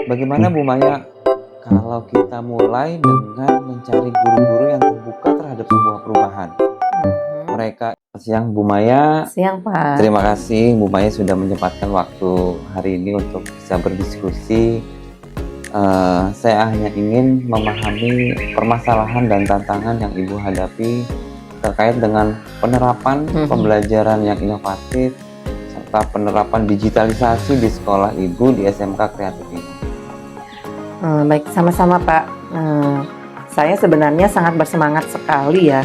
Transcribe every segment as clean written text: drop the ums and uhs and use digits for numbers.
Bagaimana Bu Maya kalau kita mulai dengan mencari guru-guru yang terbuka terhadap sebuah perubahan? Mhm. Mereka siang Bu Maya. Siang, Pak. Terima kasih Bu Maya sudah menyempatkan waktu hari ini untuk bisa berdiskusi. Saya hanya ingin memahami permasalahan dan tantangan yang Ibu hadapi terkait dengan penerapan pembelajaran yang inovatif serta penerapan digitalisasi di sekolah Ibu di SMK Kreatif ini. Baik, sama-sama, Pak. Saya sebenarnya sangat bersemangat sekali ya,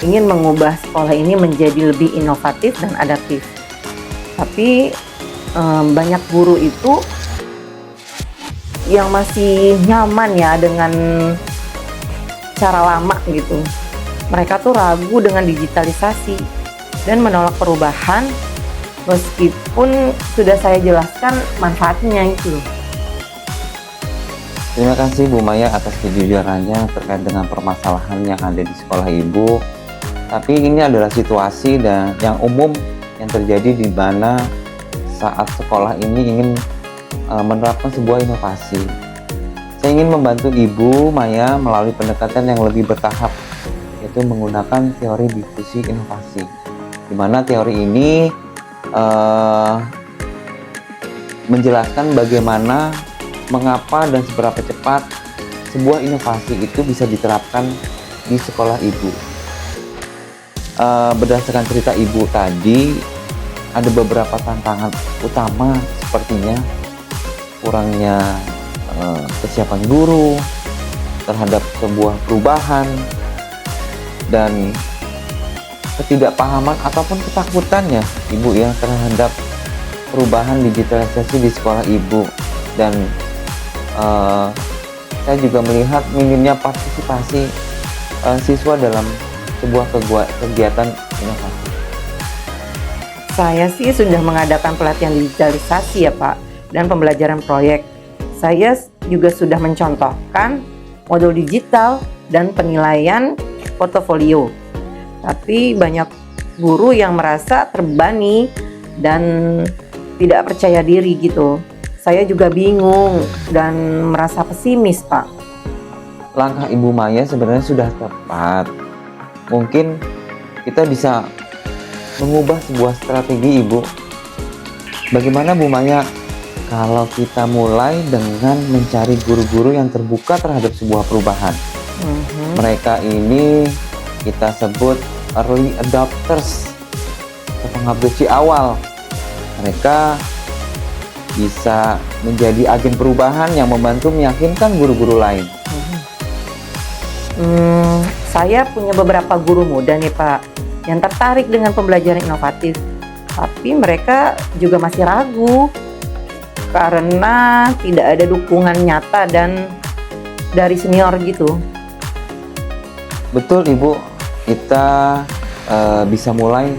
ingin mengubah sekolah ini menjadi lebih inovatif dan adaptif. Tapi banyak guru itu yang masih nyaman ya dengan cara lama gitu. Mereka tuh ragu dengan digitalisasi dan menolak perubahan meskipun sudah saya jelaskan manfaatnya itu. Terima kasih Bu Maya atas kejujurannya terkait dengan permasalahan yang ada di sekolah Ibu. Tapi ini adalah situasi dan yang umum yang terjadi di mana saat sekolah ini ingin menerapkan sebuah inovasi. Saya ingin membantu Ibu Maya melalui pendekatan yang lebih bertahap, yaitu menggunakan teori difusi inovasi. Di mana teori ini menjelaskan bagaimana, mengapa dan seberapa cepat sebuah inovasi itu bisa diterapkan di sekolah Ibu. Berdasarkan cerita Ibu tadi, ada beberapa tantangan utama sepertinya kurangnya kesiapan guru terhadap sebuah perubahan dan ketidakpahaman ataupun ketakutannya Ibu ya terhadap perubahan digitalisasi di sekolah Ibu. Dan saya juga melihat minimnya partisipasi siswa dalam sebuah kegiatan inovasi. Saya sih sudah mengadakan pelatihan digitalisasi ya Pak, dan pembelajaran proyek. Saya juga sudah mencontohkan modul digital dan penilaian portofolio. Tapi banyak guru yang merasa terbebani dan tidak percaya diri gitu. Saya juga bingung dan merasa pesimis, Pak. Langkah Ibu Maya sebenarnya sudah tepat. Mungkin kita bisa mengubah sebuah strategi Ibu. Bagaimana Bu Maya kalau kita mulai dengan mencari guru-guru yang terbuka terhadap sebuah perubahan? Mereka ini kita sebut early adopters atau pengabdi awal. Mereka bisa menjadi agen perubahan yang membantu meyakinkan guru-guru lain. Saya punya beberapa guru muda nih Pak, yang tertarik dengan pembelajaran inovatif. Tapi mereka juga masih ragu karena tidak ada dukungan nyata dan dari senior gitu. Betul Ibu, kita bisa mulai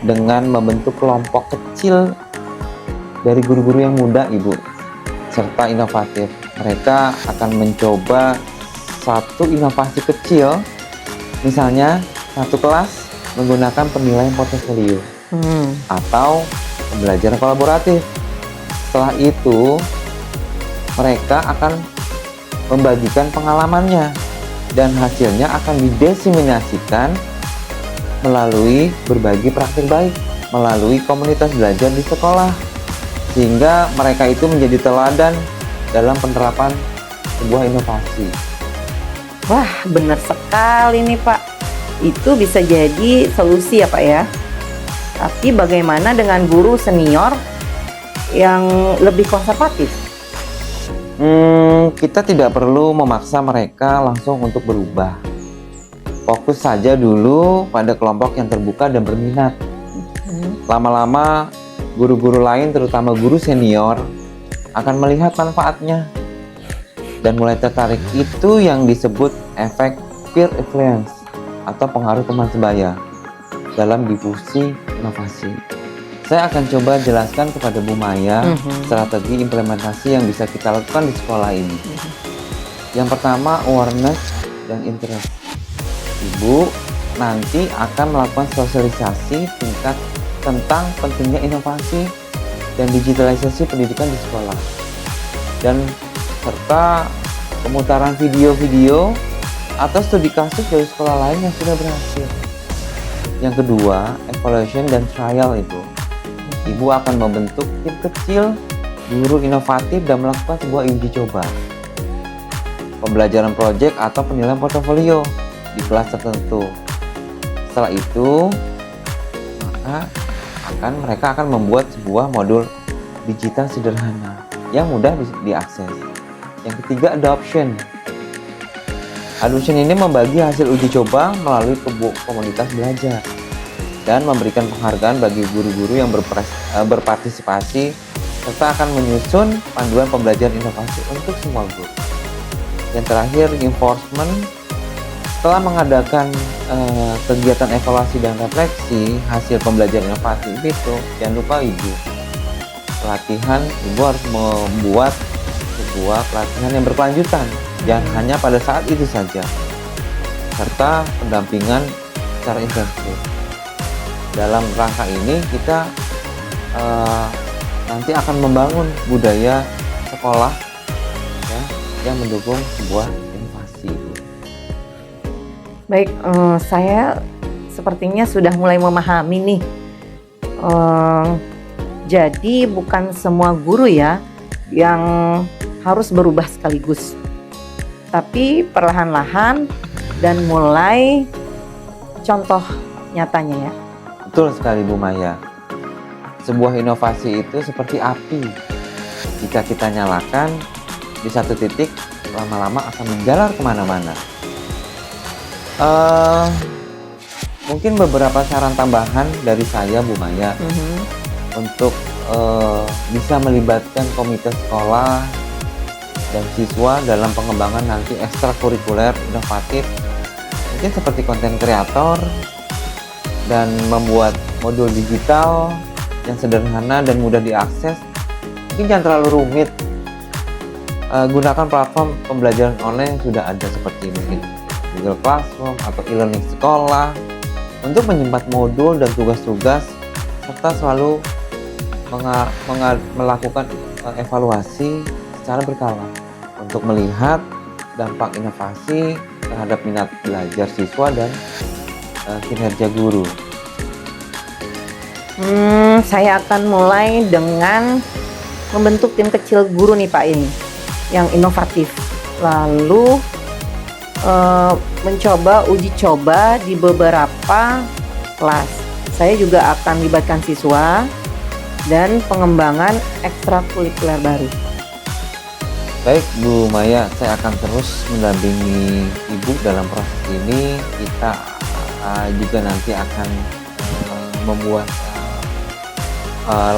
dengan membentuk kelompok kecil dari guru-guru yang muda Ibu serta inovatif. Mereka akan mencoba satu inovasi kecil, misalnya satu kelas menggunakan penilaian portofolio atau pembelajaran kolaboratif. Setelah itu mereka akan membagikan pengalamannya dan hasilnya akan didiseminasikan melalui berbagi praktik baik melalui komunitas belajar di sekolah, sehingga mereka itu menjadi teladan dalam penerapan sebuah inovasi. Wah, benar sekali nih Pak. Itu bisa jadi solusi ya Pak ya. Tapi bagaimana dengan guru senior yang lebih konservatif? Kita tidak perlu memaksa mereka langsung untuk berubah. Fokus saja dulu pada kelompok yang terbuka dan berminat. Lama-lama guru-guru lain, terutama guru senior, akan melihat manfaatnya dan mulai tertarik. Itu yang disebut efek peer influence atau pengaruh teman sebaya dalam difusi inovasi. Saya akan coba jelaskan kepada Bu Maya strategi implementasi yang bisa kita lakukan di sekolah ini. Yang pertama, awareness dan interest. Ibu nanti akan melakukan sosialisasi tingkat tentang pentingnya inovasi dan digitalisasi pendidikan di sekolah. Dan serta pemutaran video-video atau studi kasus dari sekolah lain yang sudah berhasil. Yang kedua, evaluation dan trial itu. Ibu akan membentuk tim kecil, guru inovatif dan melakukan sebuah uji coba. Pembelajaran proyek atau penilaian portofolio di kelas tertentu. Setelah itu, mereka akan membuat sebuah modul digital sederhana yang mudah diakses. Yang ketiga, adoption. Adoption ini membagi hasil uji coba melalui komunitas belajar dan memberikan penghargaan bagi guru-guru yang berpartisipasi serta akan menyusun panduan pembelajaran inovasi untuk semua guru. Yang terakhir, enforcement. Setelah mengadakan kegiatan evaluasi dan refleksi hasil pembelajaran inovasi itu, jangan lupa ibu harus membuat sebuah pelatihan yang berkelanjutan, jangan hanya pada saat itu saja, serta pendampingan secara intensif. Dalam rangka ini kita nanti akan membangun budaya sekolah ya, yang mendukung sebuah inovasi. Baik, saya sepertinya sudah mulai memahami nih. Jadi bukan semua guru ya yang harus berubah sekaligus, tapi perlahan-lahan dan mulai contoh nyatanya ya. Betul sekali Bu Maya. Sebuah inovasi itu seperti api. Jika kita nyalakan di satu titik, lama-lama akan menjalar kemana-mana. Mungkin beberapa saran tambahan dari saya Bu Maya untuk bisa melibatkan komite sekolah dan siswa dalam pengembangan nanti ekstrakurikuler inovatif, mungkin seperti konten kreator dan membuat modul digital yang sederhana dan mudah diakses. Mungkin jangan terlalu rumit. Gunakan platform pembelajaran online yang sudah ada seperti mungkin Google Classroom atau e-learning sekolah untuk menyimpan modul dan tugas-tugas, serta selalu melakukan evaluasi secara berkala untuk melihat dampak inovasi terhadap minat belajar siswa dan kinerja guru. Saya akan mulai dengan membentuk tim kecil guru nih Pak ini yang inovatif, lalu mencoba uji coba di beberapa kelas. Saya juga akan libatkan siswa dan pengembangan ekstrakurikuler baru. Baik Bu Maya, saya akan terus mendampingi Ibu dalam proses ini. Kita juga nanti akan membuat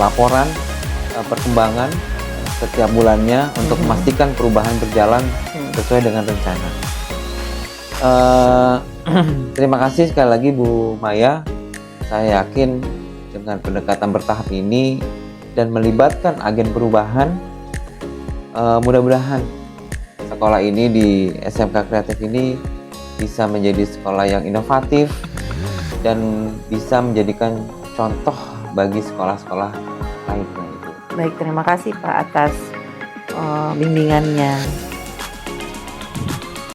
laporan perkembangan setiap bulannya untuk memastikan perubahan berjalan sesuai dengan rencana. Terima kasih sekali lagi Bu Maya. Saya yakin dengan pendekatan bertahap ini dan melibatkan agen perubahan, mudah-mudahan sekolah ini di SMK Kreatif ini bisa menjadi sekolah yang inovatif dan bisa menjadikan contoh bagi sekolah-sekolah lainnya. Baik, terima kasih Pak atas bimbingannya.